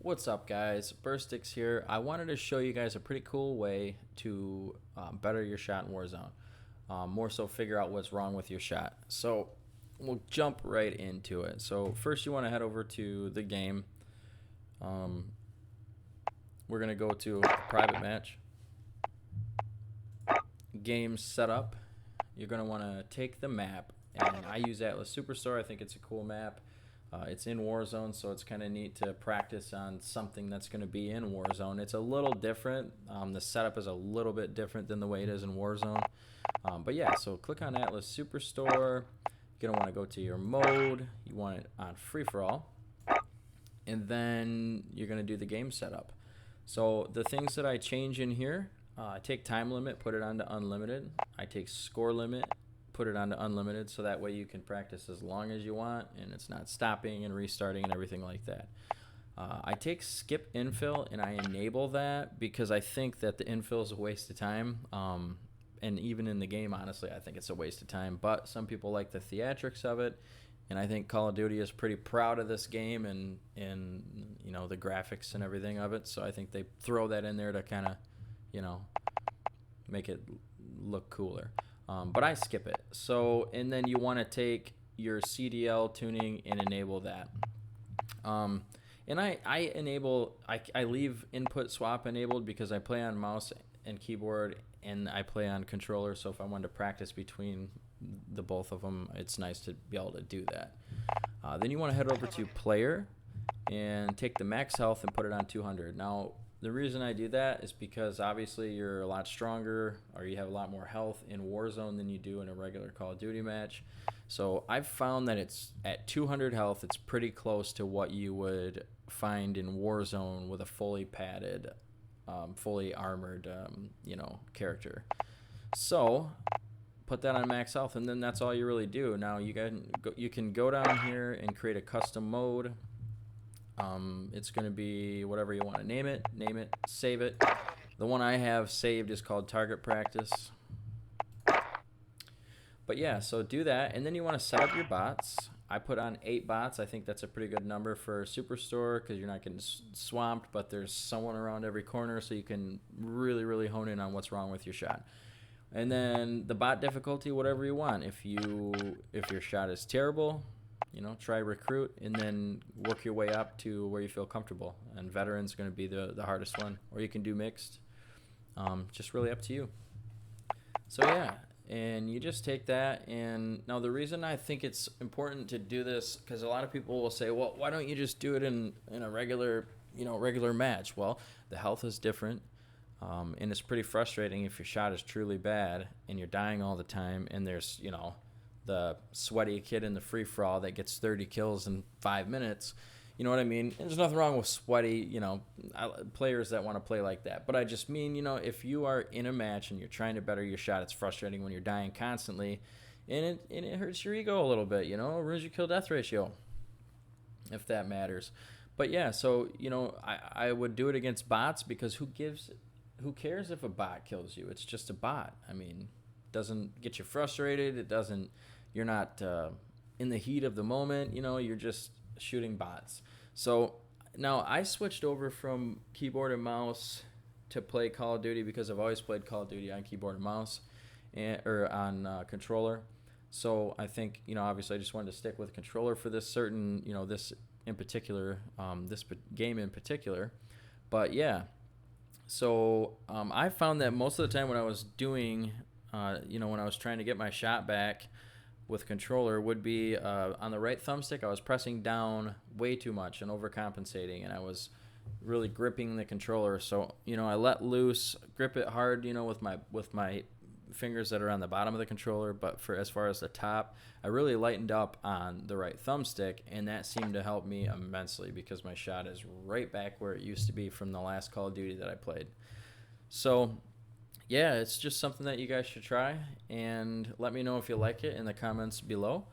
What's up, guys? Burstix here. I wanted to show you guys a pretty cool way to better your shot in Warzone. More so, figure out what's wrong with your shot. So we'll jump right into it. So first, you want to head over to the game. We're gonna go to private match. Game setup. You're gonna want to take the map, and I use Atlas Superstore. I think it's a cool map. It's in Warzone, so it's kind of neat to practice on something that's going to be in Warzone. It's a little different. The setup is a little bit different than the way it is in Warzone. But yeah, so click on Atlas Superstore. You're going to want to go to your mode. You want it on free-for-all. And then you're going to do the game setup. So the things that I change in here, I take time limit, put it on to unlimited. I take score limit, put it on to unlimited, so that way you can practice as long as you want and it's not stopping and restarting and everything like that. I take skip infill and I enable that because I think that the infill is a waste of time. And even in the game, honestly, I think it's a waste of time. But some people like the theatrics of it, and I think Call of Duty is pretty proud of this game and you know, the graphics and everything of it. So I think they throw that in there to kind of, you know, make it look cooler. But I skip it. So, and then you want to take your CDL tuning and enable that. And I leave input swap enabled because I play on mouse and keyboard and I play on controller. So if I wanted to practice between the both of them, it's nice to be able to do that. Then you want to head over to player and take the max health and put it on 200. Now, the reason I do that is because obviously you're a lot stronger or you have a lot more health in Warzone than you do in a regular Call of Duty match. So I've found that it's at 200 health, it's pretty close to what you would find in Warzone with a fully padded, fully armored, character. So put that on max health, and then that's all you really do. Now you can go down here and create a custom mode. It's going to be whatever you want to name it, save it. The one I have saved is called Target Practice. But yeah, so do that, and then you want to set up your bots. I put on 8 bots. I think that's a pretty good number for Superstore because you're not getting swamped, but there's someone around every corner, so you can really hone in on what's wrong with your shot. And then the bot difficulty, whatever you want. If your shot is terrible, try recruit and then work your way up to where you feel comfortable. And veteran's going to be the hardest one, or you can do mixed. Just really up to you. So yeah, and you just take that. And now the reason I think it's important to do this, because a lot of people will say, well, why don't you just do it in a regular match? Well, the health is different. And it's pretty frustrating if your shot is truly bad and you're dying all the time and there's, the sweaty kid in the free-for-all that gets 30 kills in 5 minutes. You know what I mean? And there's nothing wrong with sweaty, players that want to play like that. But I just mean, if you are in a match and you're trying to better your shot, it's frustrating when you're dying constantly. And it hurts your ego a little bit, ruins your kill-death ratio, if that matters. But yeah, so, I would do it against bots because who cares if a bot kills you? It's just a bot. I mean, it doesn't get you frustrated. You're not in the heat of the moment. You're just shooting bots. So now I switched over from keyboard and mouse to play Call of Duty because I've always played Call of Duty on keyboard and mouse or on controller. So I think, obviously I just wanted to stick with controller for this certain, this in particular, this game in particular. But yeah. So I found that most of the time when I was doing, when I was trying to get my shot back with controller would be on the right thumbstick, I was pressing down way too much and overcompensating, and I was really gripping the controller. So, I let loose, grip it hard, with my fingers that are on the bottom of the controller, but as far as the top, I really lightened up on the right thumbstick, and that seemed to help me immensely because my shot is right back where it used to be from the last Call of Duty that I played. So yeah, it's just something that you guys should try, and let me know if you like it in the comments below.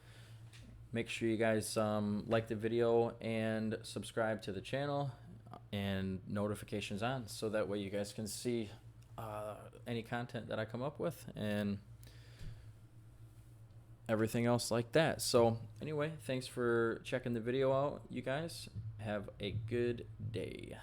Make sure you guys like the video and subscribe to the channel and notifications on, so that way you guys can see any content that I come up with and everything else like that. So anyway, thanks for checking the video out, you guys. Have a good day.